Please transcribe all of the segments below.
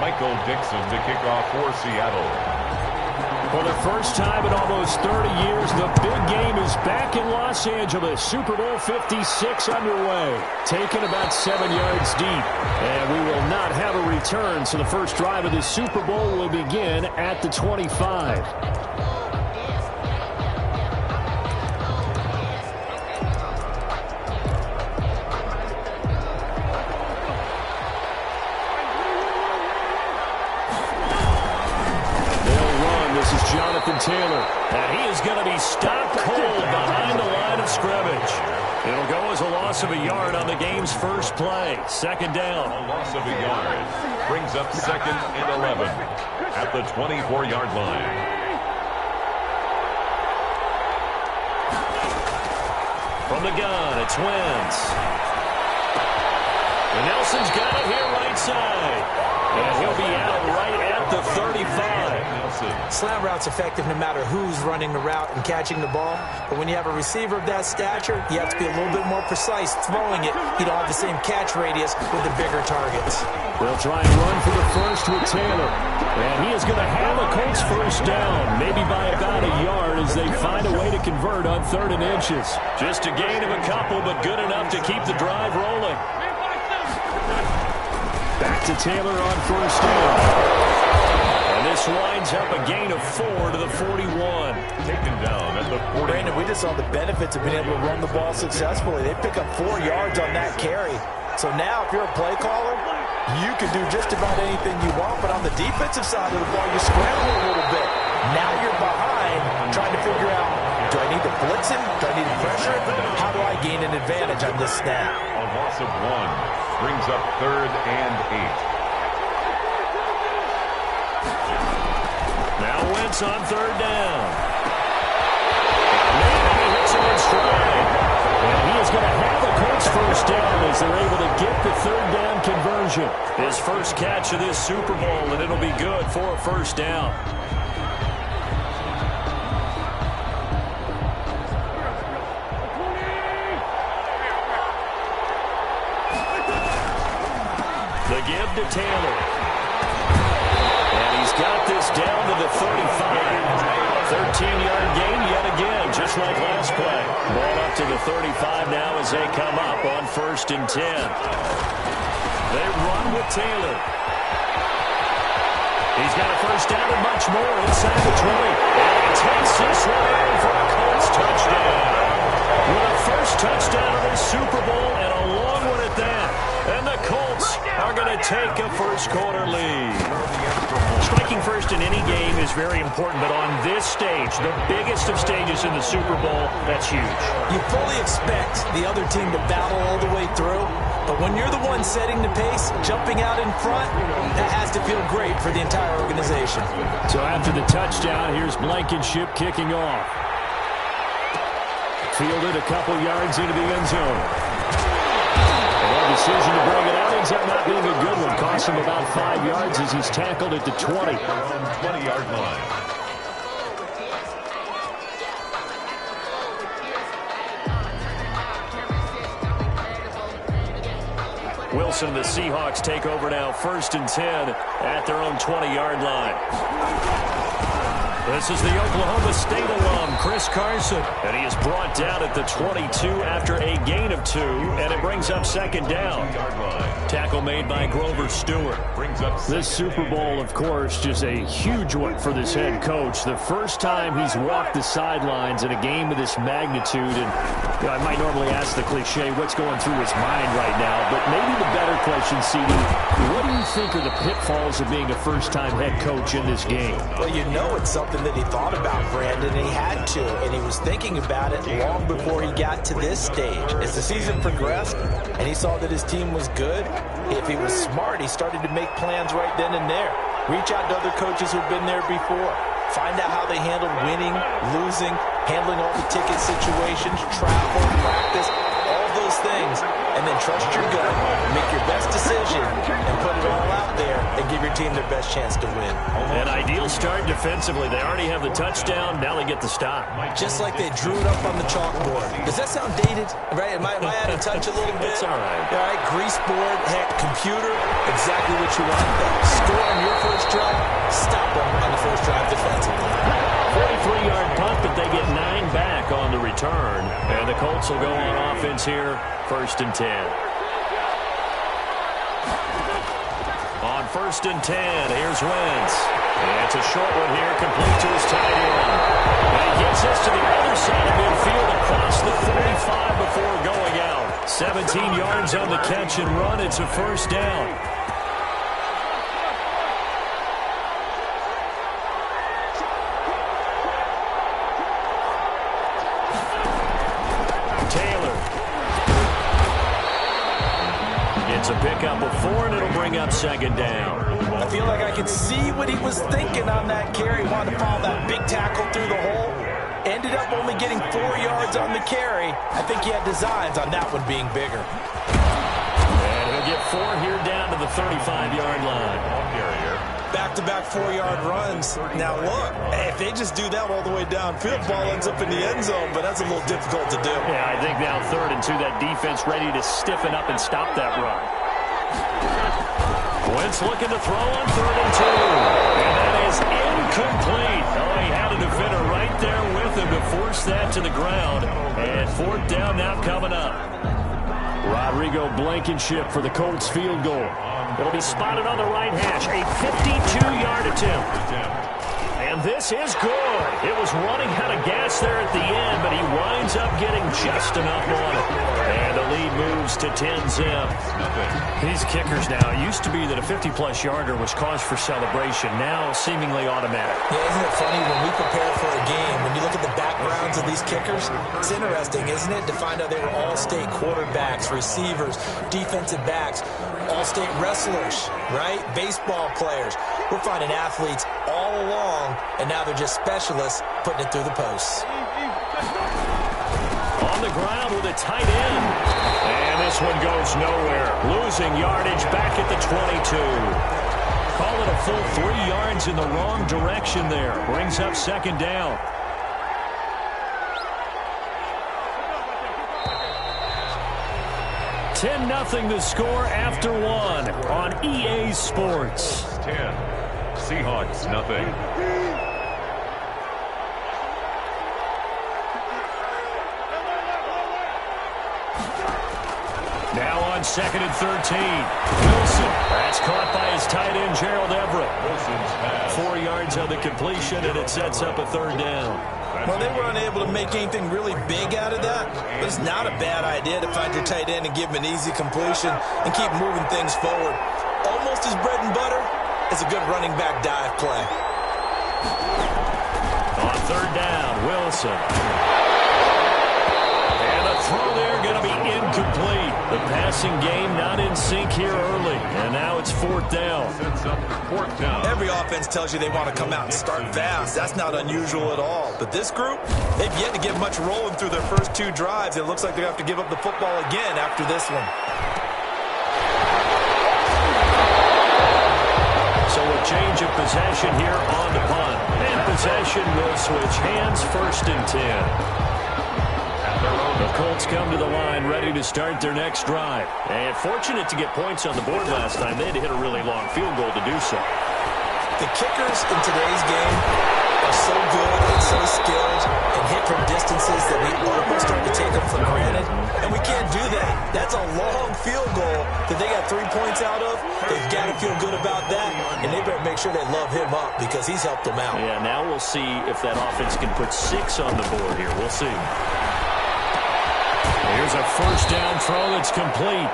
Michael Dixon to kick off for Seattle. For the first time in almost 30 years, the big game is back in Los Angeles. Super Bowl 56 underway. Taken about 7 yards deep. And we will not have a return, so the first drive of the Super Bowl will begin at the 25. Taylor, and he is going to be stopped cold behind the line of scrimmage. It'll go as a loss of a yard on the game's first play. Second down. A loss of a yard brings up 2nd and 11 at the 24-yard line. From the gun, it's Wentz. And Nelson's got it here right side. And he'll be out right at the 35. Slant route's effective no matter who's running the route and catching the ball. But when you have a receiver of that stature, you have to be a little bit more precise throwing it. You don't have the same catch radius with the bigger targets. They'll try and run for the first with Taylor. And he is going to have a Colts first down, maybe by about a yard as they find a way to convert on 3rd and inches. Just a gain of a couple, but good enough to keep the drive rolling. Back to Taylor on first down. And this winds up a gain of 4 to the 41. Taken down at the 40. Brandon, we just saw the benefits of being able to run the ball successfully. They pick up 4 yards on that carry. So now if you're a play caller, you can do just about anything you want. But on the defensive side of the ball, you scramble a little bit. Now you're behind trying to figure out, do I need to blitz him? Do I need to pressure him? How do I gain an advantage on this snap? A loss of 1 brings up 3rd and 8. Now Wentz on 3rd down. And he hits him in stride. And he is going to have a Colts first down as they're able to get the 3rd down conversion. His first catch of this Super Bowl, and it'll be good for a first down. The give to Taylor. And he's got this down to the 35. 13-yard gain yet again, just like last play. Ball up to the 35 now as they come up on 1st and 10. They run with Taylor. He's got a first down and much more inside the 20. And he takes this one in for a Colts touchdown. With a first touchdown of the Super Bowl and a long one at that. And the Colts are going to take a first-quarter lead. Striking first in any game is very important, but on this stage, the biggest of stages in the Super Bowl, that's huge. You fully expect the other team to battle all the way through, but when you're the one setting the pace, jumping out in front, that has to feel great for the entire organization. So after the touchdown, here's Blankenship kicking off. Fielded a couple yards into the end zone. And a decision to bring it out ends up not being a good one. Cost him about 5 yards as he's tackled at the 20. 20-yard line. Wilson, the Seahawks take over now, 1st and 10 at their own 20-yard line. This is the Oklahoma State alum, Chris Carson. And he is brought down at the 22 after a gain of 2, and it brings up 2nd down. Tackle made by Grover Stewart. This Super Bowl, of course, just a huge one for this head coach. The first time he's walked the sidelines in a game of this magnitude. And I might normally ask the cliche, what's going through his mind right now? But maybe the better question, CD, what do you think are the pitfalls of being a first-time head coach in this game? Well, you know it's something that he thought about, Brandon, and he had to, and he was thinking about it long before he got to this stage. As the season progressed and he saw that his team was good, if he was smart, he started to make plans right then and there. Reach out to other coaches who've been there before. Find out how they handled winning, losing, handling all the ticket situations, travel, practice, all those things, and then trust your gut, make your best decision, and put it all out there and give your team their best chance to win. An ideal start defensively. They already have the touchdown. Now they get the stop. Just like they drew it up on the chalkboard. Does that sound dated? Right? Am I out of touch a little bit? It's all right. All right, grease board, heck, computer, exactly what you want. Score on your first drive, stop them on the first drive defensively. 43-yard punt, but they get 9 back on the return. And the Colts will go on offense here, 1st and 10. On 1st and 10, here's Wentz. And it's a short one here, complete to his tight end. And he gets this to the other side of midfield across the 35 before going out. 17 yards on the catch and run. It's a 1st down. It's a pickup of 4, and it'll bring up 2nd down. I feel like I could see what he was thinking on that carry. Wanted to follow that big tackle through the hole. Ended up only getting 4 yards on the carry. I think he had designs on that one being bigger. And he'll get 4 here down to the 35-yard line. Back-to-back 4-yard runs. Now look, if they just do that all the way downfield, ball ends up in the end zone, but that's a little difficult to do. Yeah, I think now 3rd and 2, that defense ready to stiffen up and stop that run. Wentz looking to throw on 3rd and 2. And that is incomplete. Oh, he had a defender right there with him to force that to the ground. And 4th down now coming up. Rodrigo Blankenship for the Colts field goal. It'll be spotted on the right hash. A 52-yard attempt. And this is good. It was running out of gas there at the end, but he winds up getting just enough on it. And the lead moves to 10-zip. These kickers now, it used to be that a 50-plus yarder was cause for celebration. Now seemingly automatic. Yeah, isn't it funny when we prepare for a game, when you look at the backgrounds of these kickers, it's interesting, isn't it, to find out they were all-state quarterbacks, receivers, defensive backs, all-state wrestlers, right? Baseball players. We're finding athletes all along, and now they're just specialists putting it through the posts. On the ground with a tight end. And this one goes nowhere. Losing yardage back at the 22. Call it a full 3 yards in the wrong direction there. Brings up 2nd down. $10-0 the score after 1 on EA Sports. 10. Seahawks, nothing. Now on 2nd and 13. Wilson. That's caught by his tight end, Gerald Everett. 4 yards on the completion, and it sets up a 3rd down. Well, they were unable to make anything really big out of that, but it's not a bad idea to find your tight end and give him an easy completion and keep moving things forward. Almost his bread and butter is a good running back dive play. On 3rd down, Wilson. And the throw there going to be incomplete. The passing game not in sync here early. And now it's 4th down. Every offense tells you they want to come out and start fast. That's not unusual at all. But this group, they've yet to get much rolling through their first 2 drives. It looks like they have to give up the football again after this one. So a change of possession here on the punt. And possession will switch hands, 1st and 10. The Colts come to the line ready to start their next drive. And fortunate to get points on the board last time. They had to hit a really long field goal to do so. The kickers in today's game are so good and so skilled and hit from distances that we almost start to take them for granted. And we can't do that. That's a long field goal that they got 3 points out of. They've got to feel good about that. And they better make sure they love him up because he's helped them out. Yeah, now we'll see if that offense can put 6 on the board here. We'll see. Here's a 1st down throw that's complete.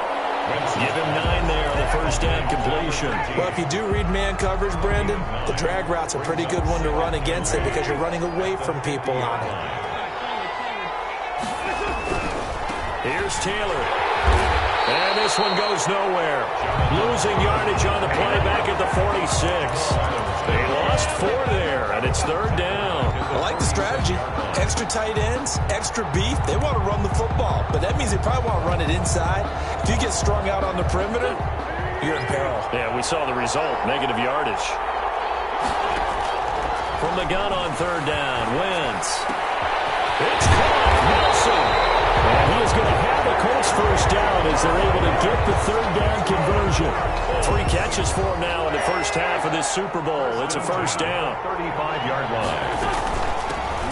Give him 9 there on the 1st down completion. Well, if you do read man coverage, Brandon, the drag route's a pretty good one to run against it because you're running away from people on it. Here's Taylor. And this one goes nowhere. Losing yardage on the play back at the 46. They lost 4 there, and it's 3rd down. I like the strategy. Extra tight ends, extra beef. They want to run the football, but that means they probably want to run it inside. If you get strung out on the perimeter, you're in peril. Yeah, we saw the result, negative yardage. From the gun on third down, Wentz. It's caught, Nelson. And he is going to have the Colts first down as they're able to get the third down conversion. 3 catches for him now in the first half of this Super Bowl. It's a first down. 35-yard line.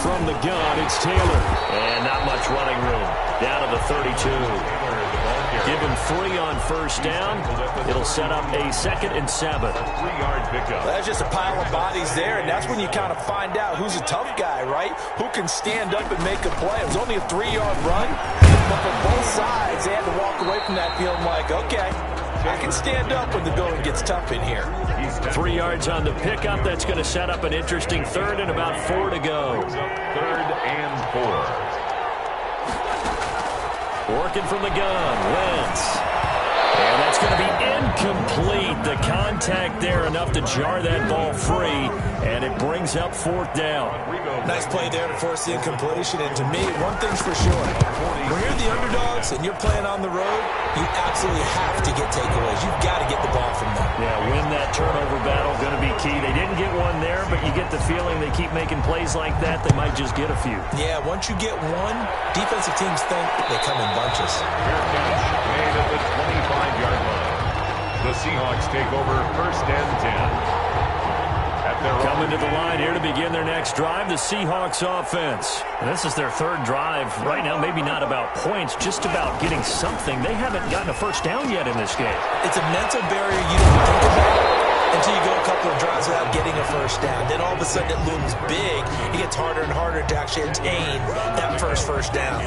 From the gun, it's Taylor. And not much running room. Down to the 32. Give him 3 on first down. It'll set up a 2nd and 7. 3-yard pickup. That's just a pile of bodies there, and that's when you kind of find out who's a tough guy, right? Who can stand up and make a play. It was only a 3-yard run, but for both sides, they had to walk away from that feeling like, okay, I can stand up when the going gets tough in here. 3 yards on the pickup. That's going to set up an interesting 3rd and about 4 to go. 3rd and 4. Working from the gun, Wentz. And that's going to be incomplete. The contact there enough to jar that ball free, and it brings up 4th down. Nice play there to force the incompletion, and to me, one thing's for sure. When you're the underdogs and you're playing on the road, you absolutely have to get takeaways. You've got to get the ball from them. Yeah, win that turnover battle, going to be key. They didn't get one there, but you get the feeling they keep making plays like that, they might just get a few. Yeah, once you get one, defensive teams think they come in bunches. Made at the 25-yard line. The Seahawks take over 1st and 10. Coming to the line here to begin their next drive, the Seahawks offense. And this is their 3rd drive right now, maybe not about points, just about getting something. They haven't gotten a first down yet in this game. It's a mental barrier you don't think about until you go a couple of drives without getting a first down. Then all of a sudden it looms big. It gets harder and harder to actually attain that first down.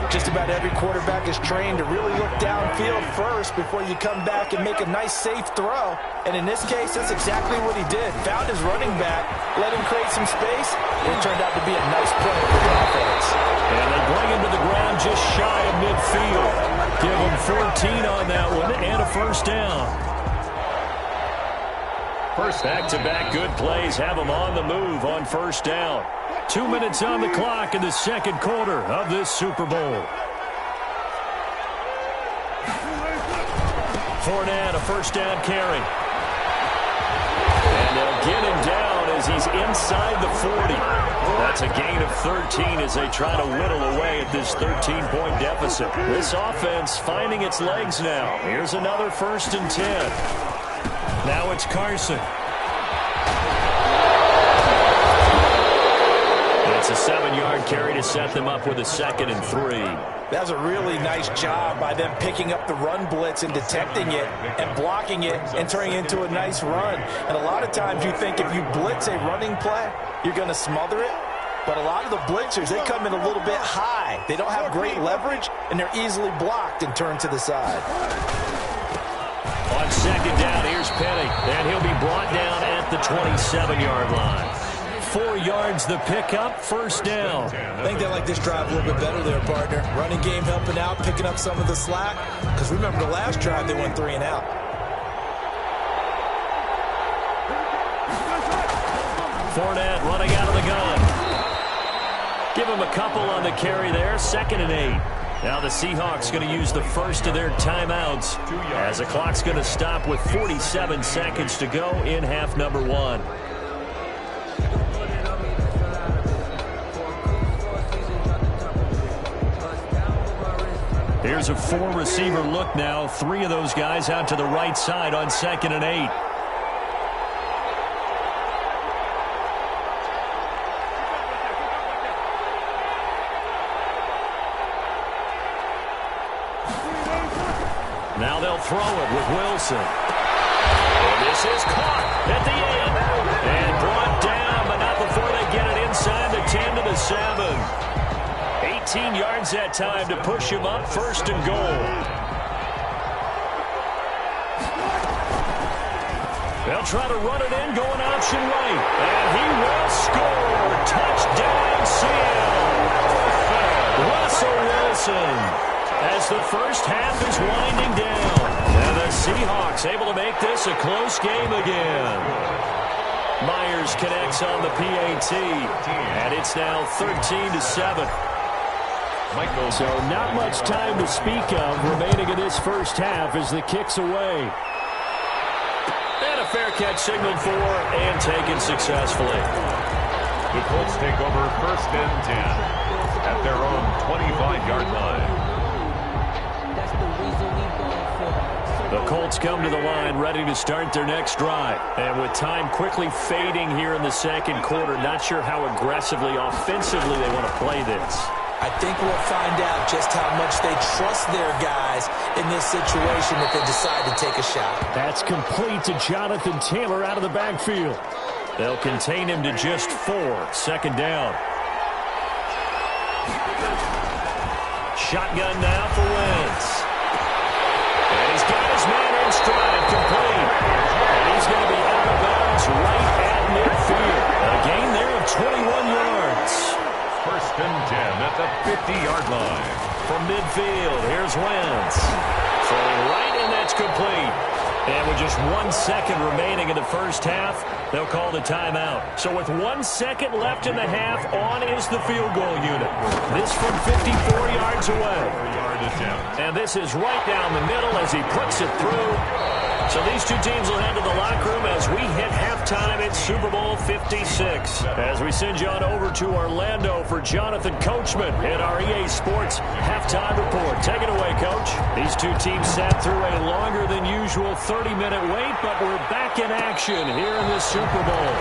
Just about every quarterback is trained to really look downfield first before you come back and make a nice, safe throw. And in this case, that's exactly what he did. Found his running back, let him create some space, and it turned out to be a nice play for the offense. And they bring him to the ground just shy of midfield. Give him 14 on that one and a first down. Back-to-back good plays have them on the move on first down. 2 minutes on the clock in the 2nd quarter of this Super Bowl. Fournette, a first down carry. And they'll get him down as he's inside the 40. That's a gain of 13 as they try to whittle away at this 13-point deficit. This offense finding its legs now. Here's another 1st and 10. Now it's Carson. It's a 7-yard carry to set them up with a 2nd and 3. That was a really nice job by them picking up the run blitz and detecting it and blocking it and turning it into a nice run. And a lot of times you think if you blitz a running play, you're going to smother it. But a lot of the blitzers, they come in a little bit high. They don't have great leverage, and they're easily blocked and turned to the side. On 2nd down, here's Penny, and he'll be brought down at the 27-yard line. 4 yards the pickup, first down. I think they like this drive a little bit better there, partner. Running game helping out, picking up some of the slack. Because remember the last drive, they went 3 and out. Fournette running out of the gun. Give him a couple on the carry there, 2nd and 8. Now the Seahawks going to use the first of their timeouts as the clock's going to stop with 47 seconds to go in half number 1. Here's a 4-receiver look now. 3 of those guys out to the right side on 2nd and 8. Now they'll throw it with Wilson. And this is caught at the end. And brought down, but not before they get it inside the 10 to the 7. 18 yards that time to push him up, 1st and goal. They'll try to run it in, going option right. And he will score. Touchdown, Seattle. Russell Wilson. As the first half is winding down. And the Seahawks able to make this a close game again. Myers connects on the PAT. And it's now 13-7. So not much time to speak of remaining in this first half as the kick's away. And a fair catch signaled for and taken successfully. The Colts take over 1st and 10 at their own 25-yard line. The Colts come to the line ready to start their next drive. And with time quickly fading here in the second quarter, not sure how aggressively, offensively they want to play this. I think we'll find out just how much they trust their guys in this situation if they decide to take a shot. That's complete to Jonathan Taylor out of the backfield. They'll contain him to just 4. 2nd down. Shotgun now for Wentz. And he's got his man in stride, complete. And he's going to be out of bounds right at midfield. A gain there of 21 yards. 1st and 10 at the 50-yard line. From midfield, here's Wentz. Throwing right, and that's complete. And with just 1 second remaining in the first half, they'll call the timeout. So with 1 second left in the half, on is the field goal unit. This from 54 yards away. And this is right down the middle as he puts it through. So these two teams will head to the locker room as we hit halftime at Super Bowl 56. As we send you on over to Orlando for Jonathan Coachman in our EA Sports halftime report. Take it away, Coach. These two teams sat through a longer than usual 30-minute wait, but we're back in action here in the Super Bowl.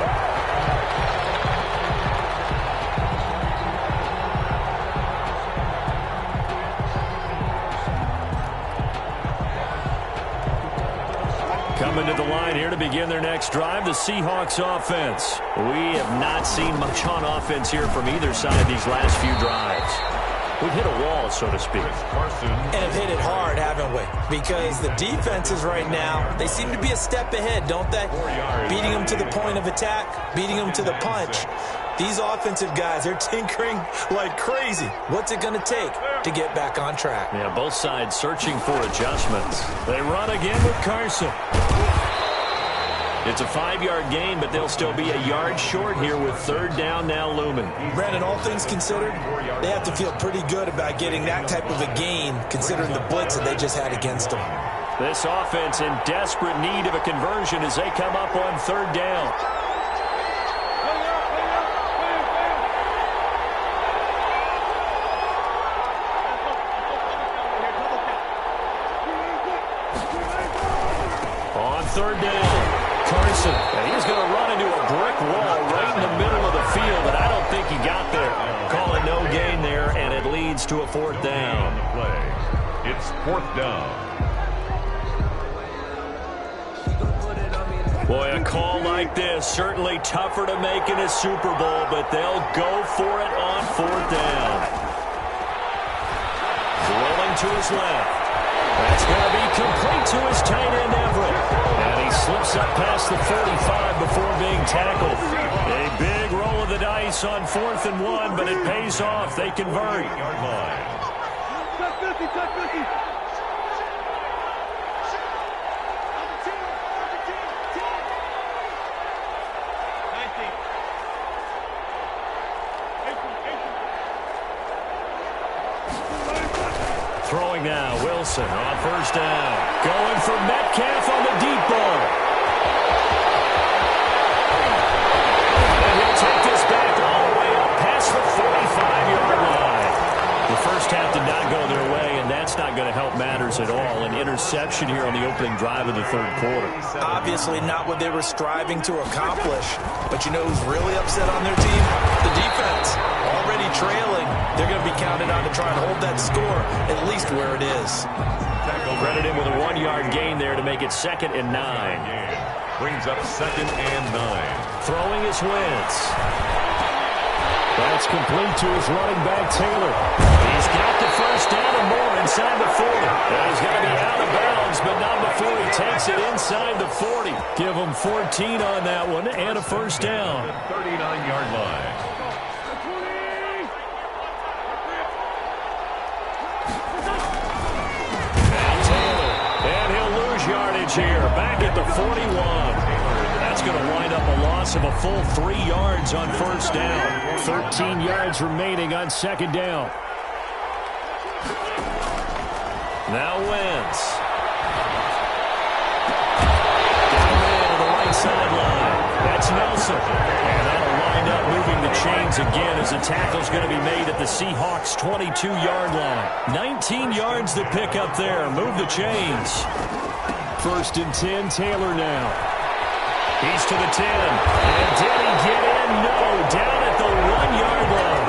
Coming to the line here to begin their next drive, the Seahawks offense. We have not seen much on offense here from either side these last few drives. We've hit a wall, so to speak. And have hit it hard, haven't we? Because the defenses right now, they seem to be a step ahead, don't they? Beating them to the point of attack, beating them to the punch. These offensive guys, they're tinkering like crazy. What's it going to take to get back on track? Yeah, both sides searching for adjustments. They run again with Carson. It's a 5-yard gain, but they'll still be a yard short here with 3rd down now looming. Brandon, all things considered, they have to feel pretty good about getting that type of a gain considering the blitz that they just had against them. This offense in desperate need of a conversion as they come up on 3rd down. On 3rd down. Carson, and he's going to run into a brick wall right in the middle of the field, and I don't think he got there. Call it no gain there, and it leads to a 4th down. It's 4th down. Boy, a call like this, certainly tougher to make in a Super Bowl, but they'll go for it on 4th down. Rolling to his left. That's going to be complete to his tight end, Everett. And he slips up past the 45 before being tackled. A big roll of the dice on 4th and 1, but it pays off. They convert. Throwing now, Wilson on 1st down. Going for Metcalf on the deep ball. And he'll take this back all the way up past the 45-yard line. The first half did not go their way, and that's not going to help matters at all. An interception here on the opening drive of the 3rd quarter. Obviously not what they were striving to accomplish. But you know who's really upset on their team? The defense. Already trailing. They're going to be counted on to try and hold that score at least where it is. Credit him with a 1-yard gain there to make it 2nd and 9. Brings up 2nd and 9. Throwing is Wentz. That's complete to his running back, Taylor. He's got the 1st down and more inside the 40. And he's going to be out of bounds, but not before he takes it inside the 40. Give him 14 on that one and a 1st down. 39-yard line. Yardage here, back at the 41. That's going to wind up a loss of a full 3 yards on 1st down. 13 yards remaining on 2nd down. Now Wentz. Down man to sideline. That's Nelson. And that'll wind up moving the chains again as the tackle's going to be made at the Seahawks' 22-yard line. 19 yards to pick up there. Move the chains. 1st and 10, Taylor now. He's to the 10. And did he get in? No. Down at the 1-yard line.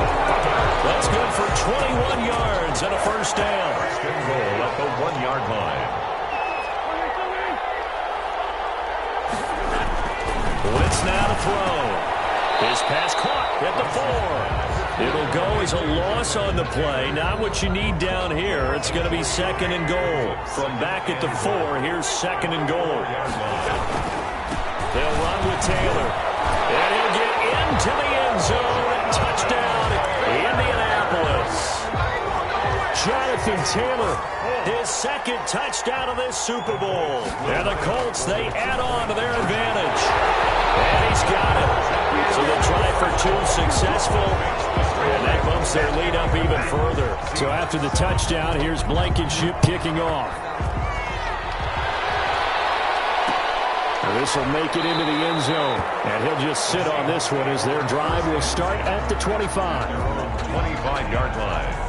That's good for 21 yards and a first down. First and goal at the 1-yard line. Blitz now to throw. His pass caught at the 4. It'll go as a loss on the play. Not what you need down here. It's going to be 2nd and goal. From back at the 4, here's 2nd and goal. They'll run with Taylor. And he'll get into the end zone. Touchdown, Indianapolis. Jonathan Taylor, his 2nd touchdown of this Super Bowl. And the Colts, they add on to their advantage. And he's got it. So the try for 2 successful. And that bumps their lead up even further. So after the touchdown, here's Blankenship kicking off. This will make it into the end zone. And he'll just sit on this one as their drive will start at the 25. 25-yard line.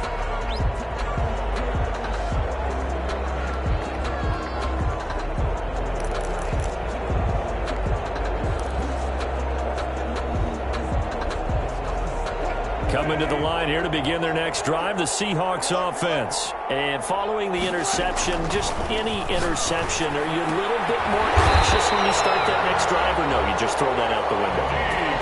Coming to the line here to begin their next drive, the Seahawks offense. And following the interception, just any interception, are you a little bit more cautious when you start that next drive, or no, you just throw that out the window?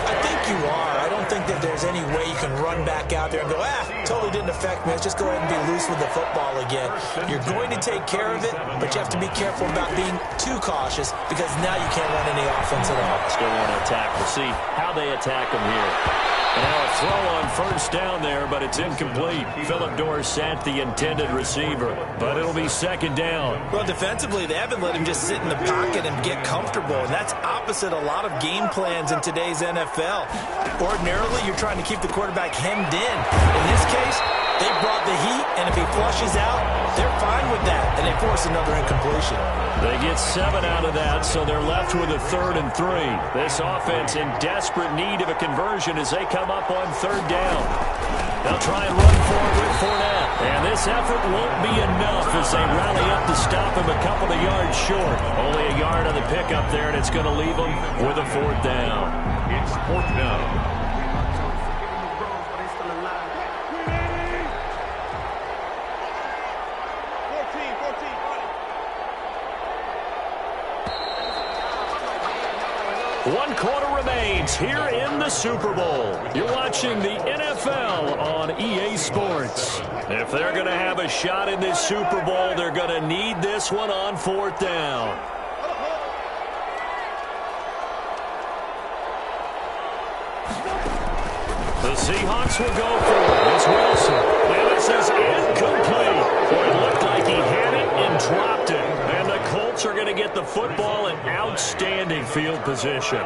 I think you are. I don't think that there's any way you can run back out there and go, totally didn't affect me. Let's just go ahead and be loose with the football again. You're going to take care of it, but you have to be careful about being too cautious because now you can't run any offense at all. Still want to attack. We'll see how they attack them here. And now a throw on first down there, but it's incomplete. Phillip Dorsett, the intended receiver. But it'll be 2nd down. Well, defensively, they haven't let him just sit in the pocket and get comfortable. And that's opposite a lot of game plans in today's NFL. Ordinarily, you're trying to keep the quarterback hemmed in. In this case, they brought the heat, and if he flushes out, they're fine with that. And they force another incompletion. They get 7 out of that, so they're left with a 3rd and 3. This offense in desperate need of a conversion as they come up on 3rd down. They'll try and run forward with Fournette. And this effort won't be enough as they rally up to stop him a couple of yards short. Only a yard on the pickup there, and it's going to leave them with a 4th down. It's 4th down. One quarter remains here in the Super Bowl. You're watching the NFL on EA Sports. If they're going to have a shot in this Super Bowl, they're going to need this one on 4th down. The Seahawks will go for it. It's Wilson. And this is incomplete. Boy, it looked like he had it and dropped it. And the Colts are going to get the football in outstanding field position.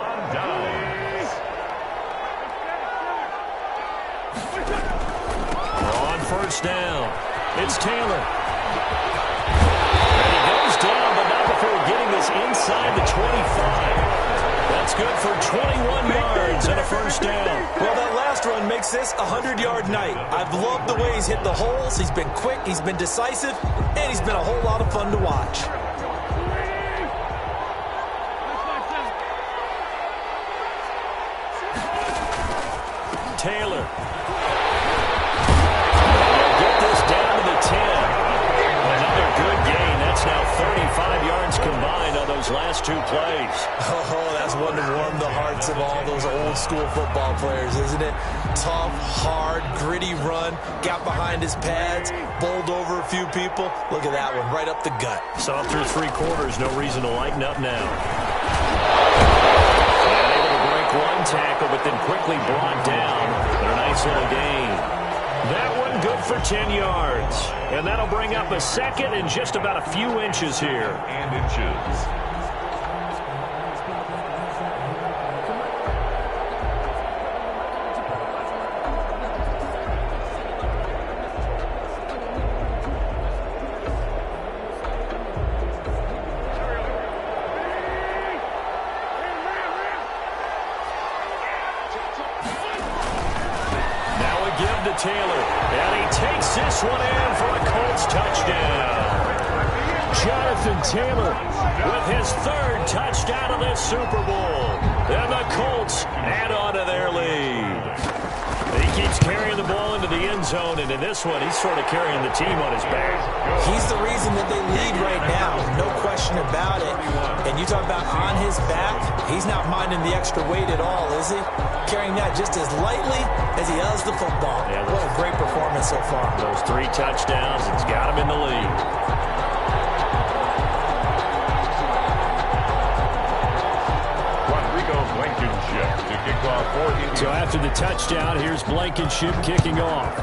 On first down, it's Taylor. And he goes down, but not before getting this inside the 25. That's good for 21 yards and a first down. Well, that last run makes this a 100-yard night. I've loved the way he's hit the holes. He's been quick, he's been decisive, and he's been a whole lot of fun to watch. Taylor. They'll get this down to the 10. Another good gain. That's now 35 yards combined on those last 2 plays. Oh, that's one to warm the hearts of all those old-school football players, isn't it? Tough, hard, gritty run. Got behind his pads, bowled over a few people. Look at that one, right up the gut. So through 3 quarters, no reason to lighten up now. One tackle, but then quickly brought down. But a nice little gain. That one good for 10 yards. And that'll bring up a 2nd and just about a few inches here. And inches. Taylor. And he takes this one in for a Colts touchdown. Jonathan Taylor with his third touchdown of this Super Bowl. And the Colts add on to their lead. He keeps carrying the ball into the end zone, and in this one, he's sort of carrying the team on his back. He's the reason that they lead right now, no question about it. And you talk about on his back, he's not minding the extra weight at all, is he? Carrying that just as lightly as he does the football. Yeah, what a great performance so far. Those 3 touchdowns, it's got him in the lead. To kick off for India. So after the touchdown, here's Blankenship kicking off.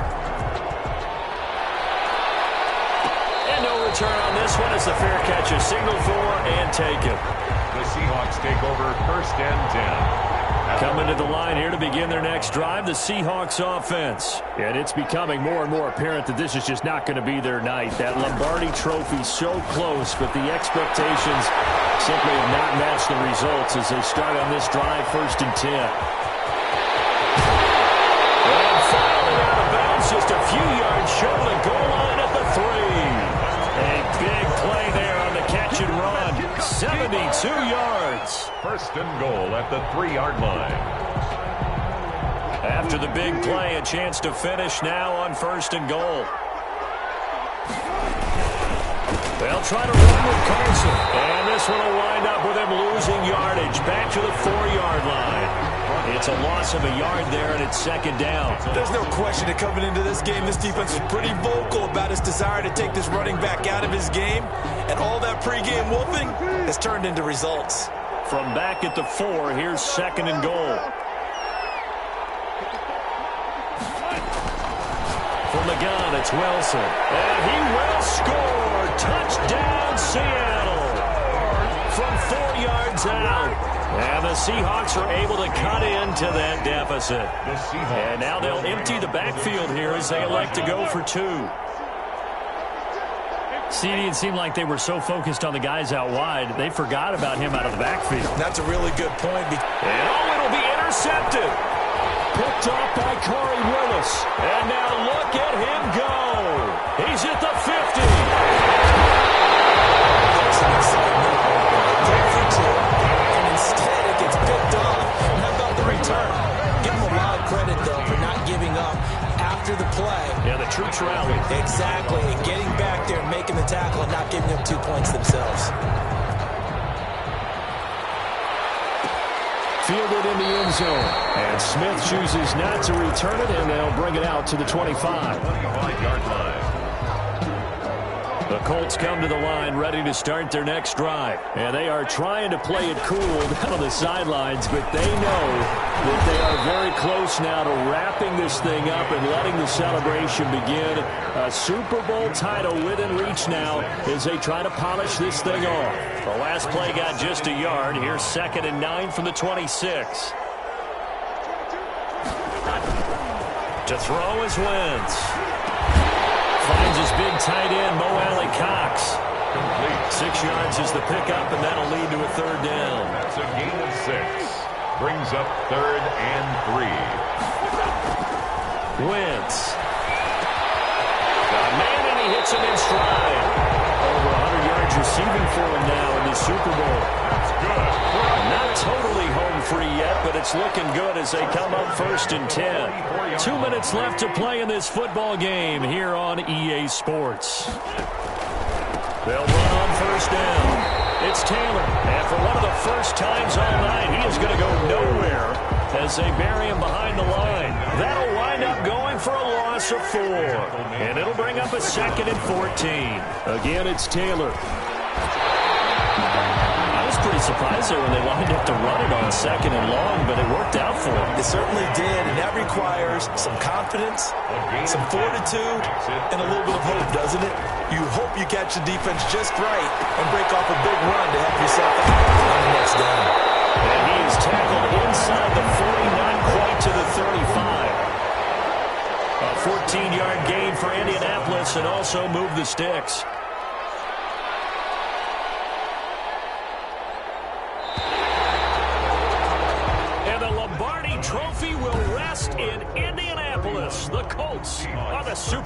And no return on this one as the fair catch is signaled for and taken. The Seahawks take over first and 10. Coming to the line here to begin their next drive, the Seahawks offense. And it's becoming more and more apparent that this is just not going to be their night. That Lombardi trophy so close, but the expectations simply have not matched the results as they start on this drive, first and 10. And finally out of bounds, just a few yards short of the goal line at the 3. A big play there on the catch and run. 72 yards. First and goal at the 3-yard line. After the big play, a chance to finish now on first and goal. They'll try to run with Carson. And this one will wind up with him losing yardage. Back to the 4-yard line. It's a loss of a yard there, and it's second down. There's no question that coming into this game, this defense was pretty vocal about his desire to take this running back out of his game. And all that pregame wolfing has turned into results. From back at the 4, here's second and goal. From the gun, it's Wilson. And he will score. Touchdown, Seattle. From 4 yards out. And the Seahawks are able to cut into that deficit. And now they'll empty the backfield here as they elect to go for 2. CD, it seemed like they were so focused on the guys out wide, they forgot about him out of the backfield. That's a really good point. And it'll be intercepted. Picked off by Corey Willis. And now look at him go. He's at the 50. That's an excitement. And instead it gets picked off. And how about the return? Give him a lot of credit, though, for not giving up after the play. Yeah, the troops rally. Exactly. And getting back there and making the tackle and not giving up 2 points themselves. Fielded in the end zone. And Smith chooses not to return it, and they'll bring it out to the 25. 25-yard line. The Colts come to the line ready to start their next drive. And they are trying to play it cool down on the sidelines, but they know that they are very close now to wrapping this thing up and letting the celebration begin. A Super Bowl title within reach now as they try to polish this thing off. The last play got just a yard. Here's second and 9 from the 26. To throw is Wentz. Finds his big tight end, Mo Alley Cox. Complete. 6 yards is the pickup, and that'll lead to a third down. That's a gain of 6. Brings up third and 3. Wentz. Got a man, and he hits him in stride. Over 100 yards receiving for him now in the Super Bowl. That's good. Not totally home free yet, but it's looking good as they come up first and 10. 2 minutes left to play in this football game here on EA Sports. They'll run on first down. It's Taylor, and for one of the first times all night, he is going to go nowhere as they bury him behind the line. That'll wind up going for a loss of 4, and it'll bring up a second and 14. Again, it's Taylor. I was pretty surprised there when they lined up to run it on second and long, but it worked out for them. It certainly did, and that requires some confidence, some fortitude, and a little bit of hope, doesn't it? You hope you catch the defense just right and break off a big run to help yourself out on the next down. And he is tackled inside the 40, not quite to the 35. A 14-yard gain for Indianapolis and also move the sticks. And the Lombardi Trophy will rest in Indianapolis. Indianapolis, the Colts are the Super